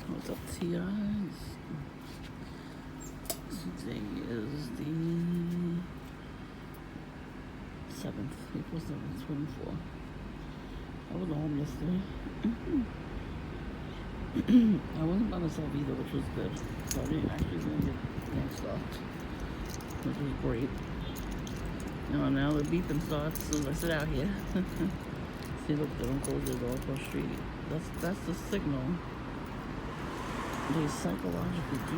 What's up, TIs? Today is the 7th, April 7th, 24. I was home yesterday. I wasn't by myself either, which was good. So I didn't actually get stalked, which was great. Now the beeping starts as I sit out here. See, look, they don't close the door across the street. That's the signal. They psychologically do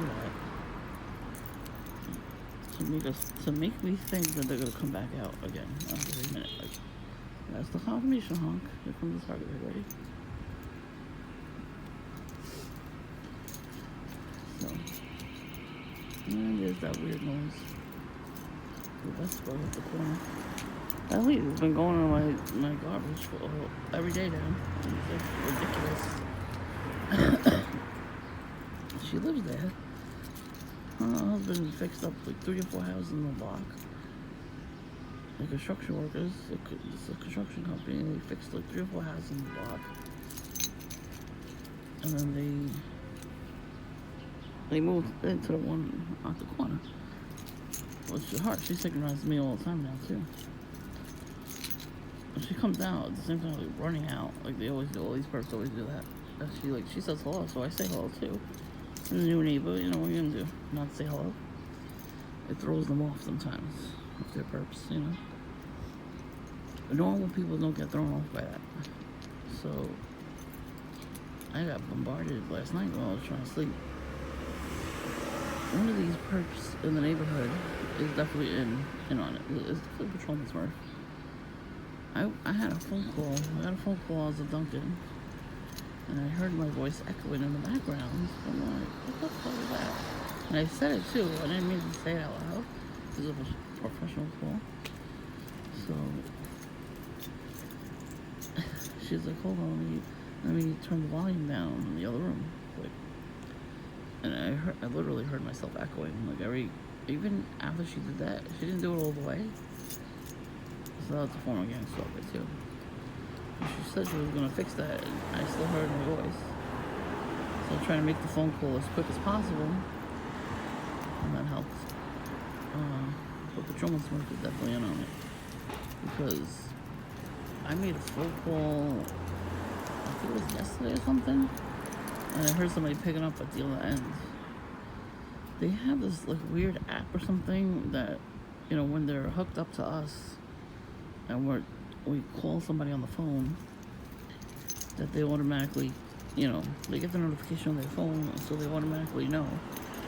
that to make me think that they're gonna come back out again after 3 minutes. Like, that's the confirmation honk. Here comes the target. Ready? So, and there's that weird noise. The best part at the corner. That lady has been going on my garbage for every day now. It's like ridiculous. She lives there. Her husband fixed up like 3 or 4 houses in the block. The construction workers, it's a construction company, and they fixed like 3 or 4 houses in the block. And then they moved into the one out the corner. Which is hard. She synchronizes me all the time now too. When she comes out at the same time, like running out, like they always do. All these perps always do that. And she says hello, so I say hello too. And the new neighbor, you know what you're gonna do? Not say hello. It throws them off sometimes with their perps, you know. Normal people don't get thrown off by that. So I got bombarded last night while I was trying to sleep. One of these perps in the neighborhood is definitely in on it. It's definitely Patrolman Smurf. I had a phone call. I got a phone call as a Dunkin', and I heard my voice echoing in the background. I'm like, what the fuck is that? And I said it too. I didn't mean to say it out loud. It was a professional call. So she's like, hold on, let me turn the volume down in the other room. Like, and I literally heard myself echoing. Like even after she did that, she didn't do it all the way. So that's a form of getting stalker too. She said she was gonna fix that, and I still heard her voice. So I'm trying to make the phone call as quick as possible, and that helps. But Patrolman Smurf is definitely in on it, because I made a phone call, I think it was yesterday or something, and I heard somebody picking up at the other end. They have this like weird app or something that, you know, when they're hooked up to us, and we call somebody on the phone, that they automatically, you know, they get the notification on their phone, so they automatically know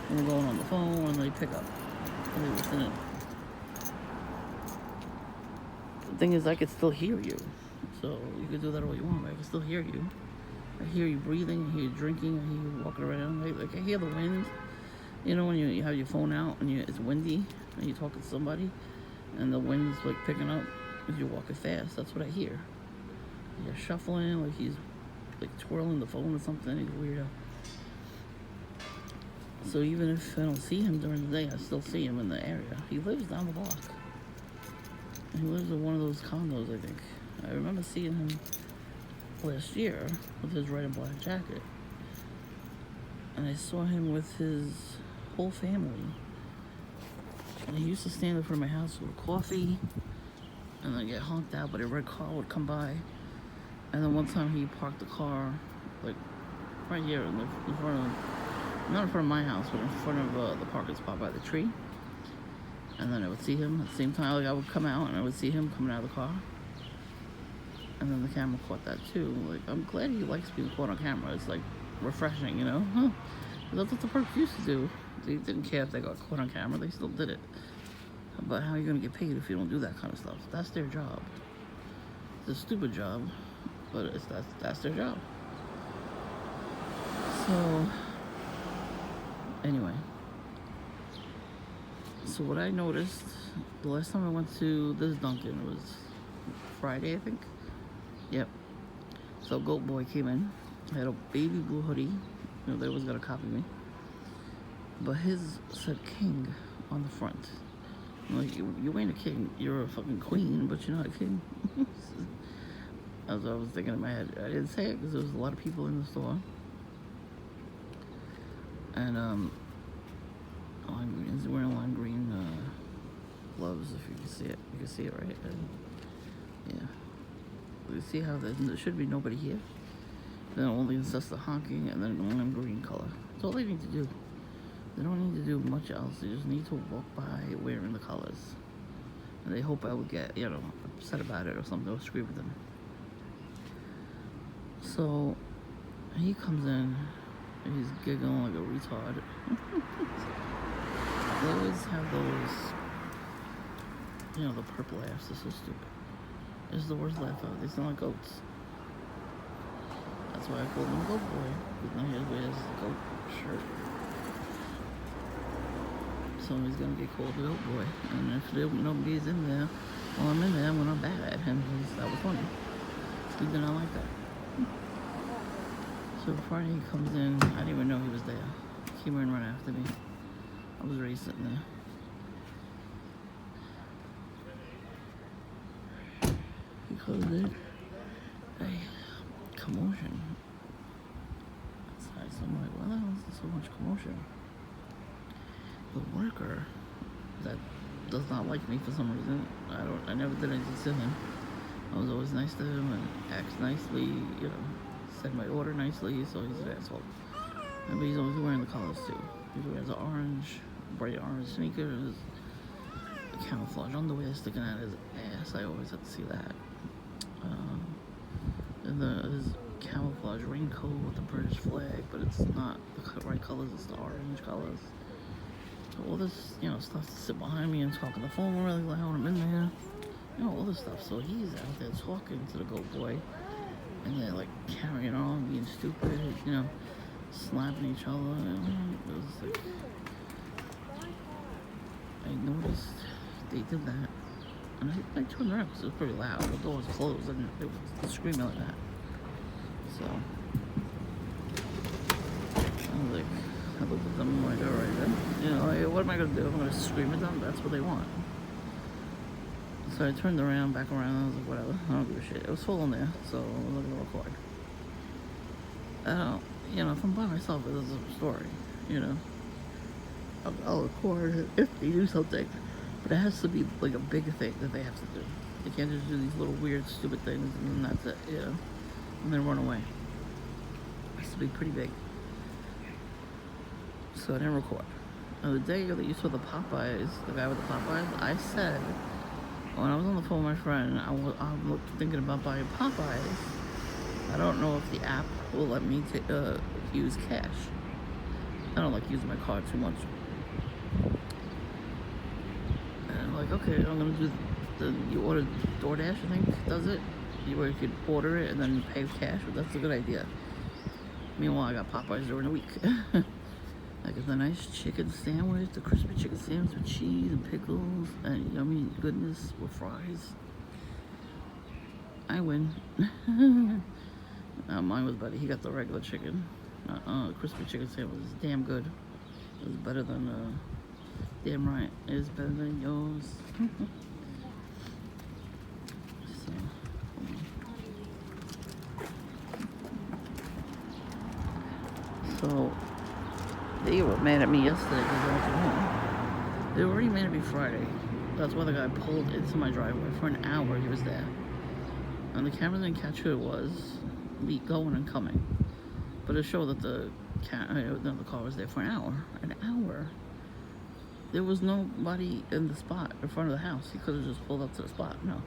when we're going on the phone, and they pick up, and they listen in. The thing is, I could still hear you, so you can do that all you want, but I can still hear you. I hear you breathing, I hear you drinking, I hear you walking around, like I hear the wind. You know when you have your phone out and it's windy, and you're talking to somebody, and the wind's like picking up as you're walking fast. That's what I hear. You're shuffling, like he's like twirling the phone or something. He's a weirdo. So even if I don't see him during the day, I still see him in the area. He lives down the block. He lives in one of those condos, I think. I remember seeing him last year with his red and black jacket. And I saw him with his whole family. And he used to stand in front of my house with coffee, and then get honked out, but a red car would come by. And then one time he parked the car, like, right here in front of, not in front of my house, but in front of the parking spot by the tree. And then I would see him at the same time, like I would come out and I would see him coming out of the car. And then the camera caught that too. Like, I'm glad he likes being caught on camera. It's like refreshing, you know? That's what the perks used to do. They didn't care if they got caught on camera, they still did it. But how are you gonna get paid if you don't do that kind of stuff? That's their job. It's a stupid job, but that's their job. So anyway, so what I noticed the last time I went to this Dunkin', was Friday, I think. Yep. So Goat Boy came in, had a baby blue hoodie. You know, they was gonna copy me, but his said King on the front. I'm like, you ain't a king, you're a fucking queen, but you're not a king. As I was thinking in my head, I didn't say it because there was a lot of people in the store. And lime green. He's wearing lime green gloves. If you can see it, you can see it, right? And yeah. You see how there should be nobody here. Then only it's just the honking and then lime green color. That's all they need to do. They don't need to do much else. They just need to walk by wearing the colors. And they hope I would get, upset about it or something, or scream at them. So he comes in and he's giggling like a retard. They always have those, the purple laughs. They're so stupid. It's the worst laugh ever. They sound like goats. That's why I call him Goat Boy. Because now he wears the goat shirt. So he's gonna get called the Goat Boy. And if nobody's in there while I'm in there, I'm gonna bat at him because that was funny. He did not like that. So Friday he comes in, I didn't even know he was there. He came in right after me. I was already sitting there. He comes in. Hey. Commotion outside, so I'm like, why the hell is there so much commotion? The worker that does not like me for some reason, I never did anything to him. I was always nice to him and acts nicely, said my order nicely, so he's an asshole. But he's always wearing the colors too. He wears the bright orange sneakers, camouflage underwear sticking out his ass. I always have to see that. And his camouflage raincoat with the British flag, but it's not the right colors, it's the orange colors. So all this, stuff to sit behind me and talk on the phone really loud, I'm in there, all this stuff. So he's out there talking to the Goat Boy, and they're like carrying on, being stupid, slapping each other, and it was like, I noticed they did that. And I turned around because it was pretty loud. The door was closed and it was screaming like that. So I looked at them and I'm like, alright then. What am I going to do? I'm going to scream at them? That's what they want. So I turned around, back around, and I was like, whatever. I don't give a shit. It was full in there, so I'm not going to record. If I'm by myself, it's a story, I'll record if they do something. But it has to be like a big thing that they have to do. They can't just do these little weird, stupid things and then that's it, and then run away. It has to be pretty big. So I didn't record. Now, the day that you saw the Popeyes, the guy with the Popeyes, I said, when I was on the phone with my friend, I'm thinking about buying Popeyes. I don't know if the app will let me use cash. I don't like using my card too much. Okay, I'm gonna do you order DoorDash, I think, does it? Where you could order it and then pay cash, but that's a good idea. Meanwhile, I got Popeyes during the week. I got the nice chicken sandwich, the crispy chicken sandwich with cheese and pickles and yummy goodness with fries. I win. Mine was better. He got the regular chicken. Crispy chicken sandwich was damn good. It was better than damn right, it's better than yours. So they were mad at me yesterday because I went home. They were already mad at me Friday. That's why the guy pulled into my driveway for an hour. He was there, and the camera didn't catch who it was, going and coming, but it showed that the car was there for an hour. An hour. There was nobody in the spot in front of the house. He could have just pulled up to the spot. No.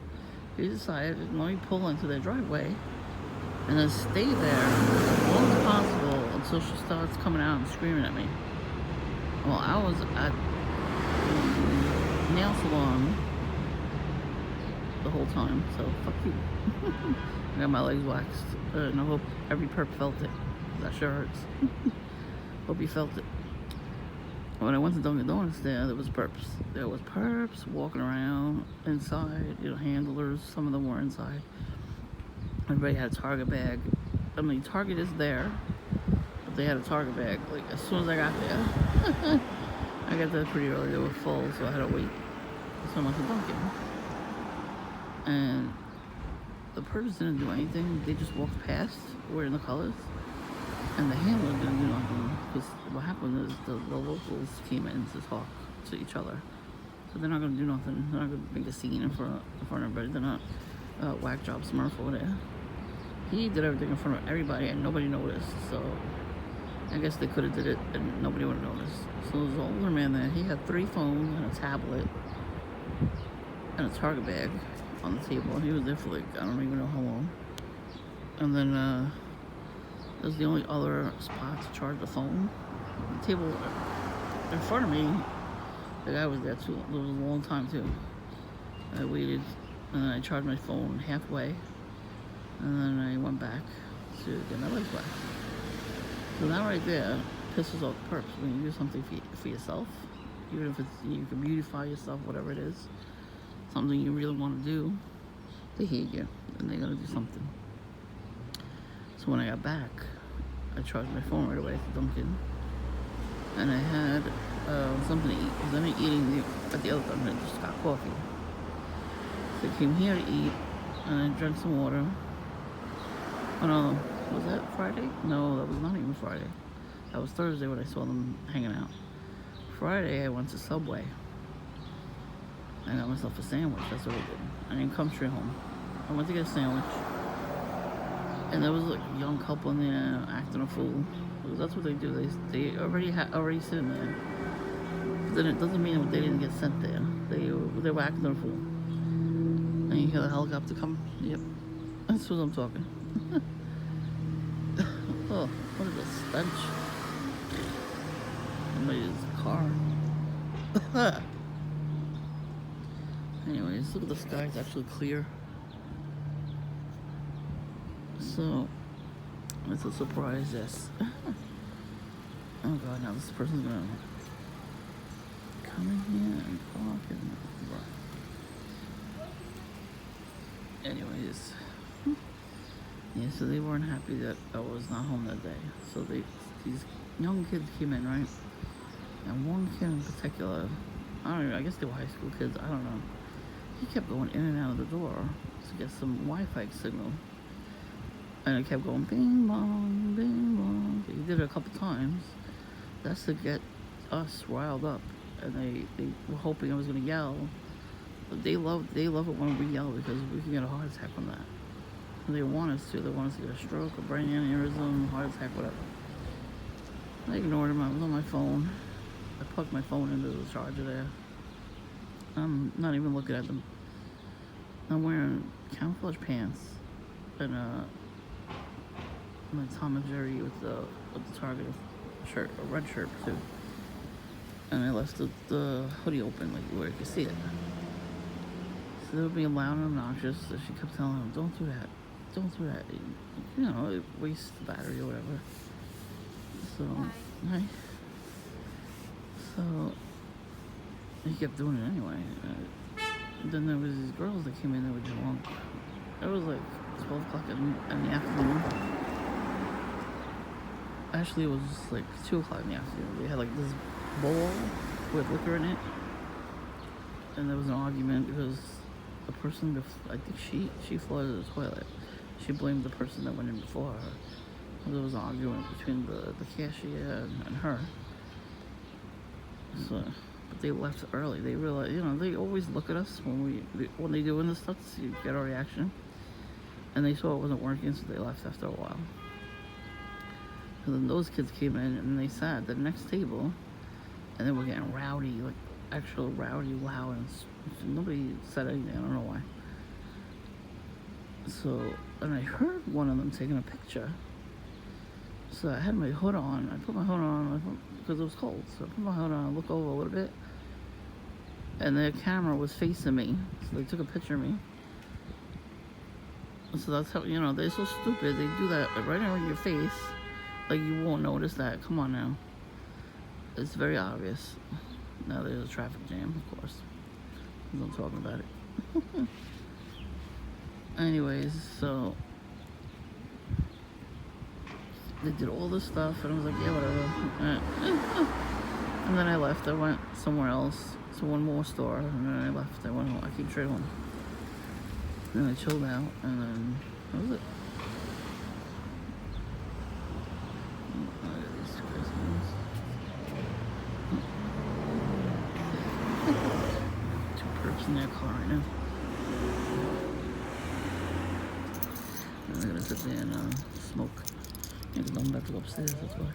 He decided, let me pull into their driveway and then stay there as long as possible until she starts coming out and screaming at me. Well, I was at the nail salon the whole time, so fuck you. I got my legs waxed, and I hope every perp felt it. That sure hurts. Hope you felt it. When I went to Dunkin' Donuts there was perps. There was perps walking around inside, handlers. Some of them were inside. Everybody had a Target bag. I mean, Target is there, but they had a Target bag. Like, as soon as I got there, I got there pretty early. They were full, so I had to wait. So I went to Dunkin'. And the perps didn't do anything. They just walked past wearing the colors. And the handler didn't do nothing because what happened is the locals came in to talk to each other. So they're not going to do nothing. They're not going to make a scene in front of everybody. They're not whack job Smurf over there. He did everything in front of everybody and nobody noticed. So I guess they could have did it and nobody would have noticed. So there was an older man there. He had 3 phones and a tablet and a Target bag on the table. He was there for like, I don't even know how long. And then that was the only other spot to charge the phone. The table in front of me, the guy was there too. It was a long time too. I waited and then I charged my phone halfway. And then I went back to get my legs back. So that right there pisses off the perps. When you do something for yourself, even if it's, you can beautify yourself, whatever it is, something you really want to do, they hate you and they're gonna do something. So when I got back, I charged my phone right away at the Dunkin', and I had something to eat. Because I didn't eating at the other Dunkin', I just got coffee. So I came here to eat, and I drank some water. Oh no, was that Friday? No, that was not even Friday. That was Thursday when I saw them hanging out. Friday I went to Subway. I got myself a sandwich, that's what I did. I didn't come straight home. I went to get a sandwich. And there was like a young couple in there acting a fool. Because that's what they do, they already sitting there. But then it doesn't mean that they didn't get sent there. They were acting a fool. And you hear the helicopter come, yep. That's what I'm talking. Oh, what is this stench? Somebody's car. Anyways, look at the sky, it's actually clear. So, it's a surprise, yes. Oh god, now this person's gonna come in here and talk and... Anyways. Yeah, so they weren't happy that I was not home that day. So these young kids came in, right? And one kid in particular, I don't know, I guess they were high school kids, I don't know. He kept going in and out of the door to get some Wi-Fi signal. And it kept going bing bong, bing bong. He did it a couple times. That's to get us riled up. And they were hoping I was gonna yell. But they love it when we yell because we can get a heart attack from that. They want us to. They want us to get a stroke, a brain aneurysm, heart attack, whatever. I ignored him. I was on my phone. I plugged my phone into the charger there. I'm not even looking at them. I'm wearing camouflage pants and my Tom and Jerry with the Target shirt, a red shirt too. And I left the hoodie open, like where you could see it. So they were being loud and obnoxious. So she kept telling him, "Don't do that. Don't do that. You know, it wastes the battery or whatever." So, hi. So he kept doing it anyway. Then there was these girls that came in that were drunk. It was like 12 o'clock in the afternoon. Actually, it was like 2 o'clock in the afternoon. They had like this bowl with liquor in it. And there was an argument because the person, I think she flooded the toilet. She blamed the person that went in before her. There was an argument between the cashier and her. So, but they left early. They realized, you know, they always look at us when they doing this stuff to get our reaction. And they saw it wasn't working, so they left after a while. And then those kids came in and they sat at the next table, and they were getting rowdy, like actual rowdy, loud, and nobody said anything. I don't know why. So, and I heard one of them taking a picture. So I had my hood on. I put my hood on because it was cold. So I put my hood on, I look over a little bit, and their camera was facing me. So they took a picture of me. So that's how, you know, they're so stupid. They do that right in your face. Like you won't notice that. Come on now. It's very obvious. Now there's a traffic jam, of course. I'm talking about it. Anyways, so they did all this stuff, and I was like, yeah, whatever. And then I left. I went somewhere else to one more store, and then I left. I went home. I came straight home. And then I chilled out, and then that was it. cops in their car right now. And they're gonna sit there and smoke. Yeah, because I'm about to go upstairs, that's why.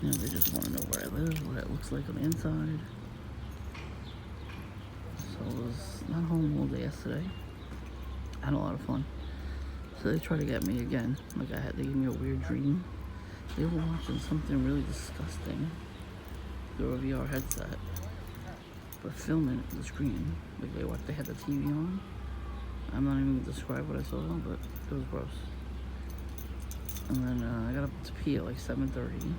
You know, they just want to know where I live, what it looks like on the inside. So I was not home all day yesterday. I had a lot of fun. So they tried to get me again. Like they gave me a weird dream. They were watching something really disgusting through a VR headset, but filming the screen. Like they had the TV on. I'm not even gonna describe what I saw, but it was gross. And then I got up to pee at like 7:30.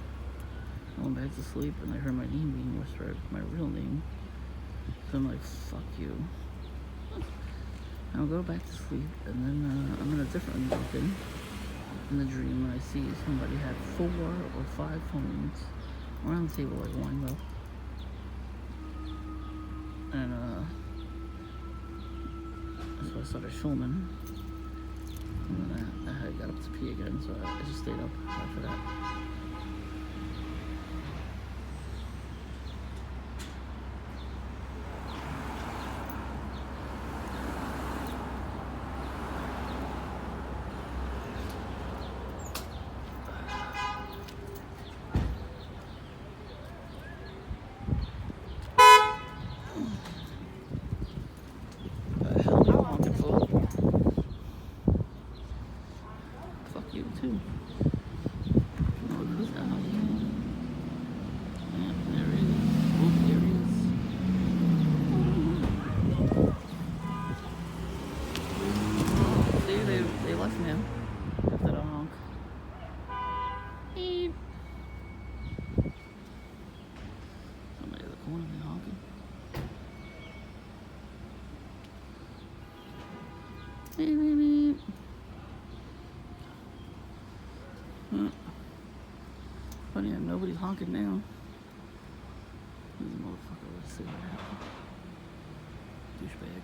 I went back to sleep and I heard my name being whispered, my real name. So I'm like, fuck you. I'll go back to sleep, and then I'm in a different building in the dream, and I see somebody had 4 or 5 phones around the table like lined up. And so I started filming, and then I got up to pee again, so I just stayed up after that. The hell you honking for? Fuck you too. Oh, who's that? Yeah, there he is. Oh, there he is. See, they left me after the honk. Beep. Somebody at the corner, they honking. Beep, beep, beep. Funny, nobody's honking now. This motherfucker with a cigarette. Douchebag.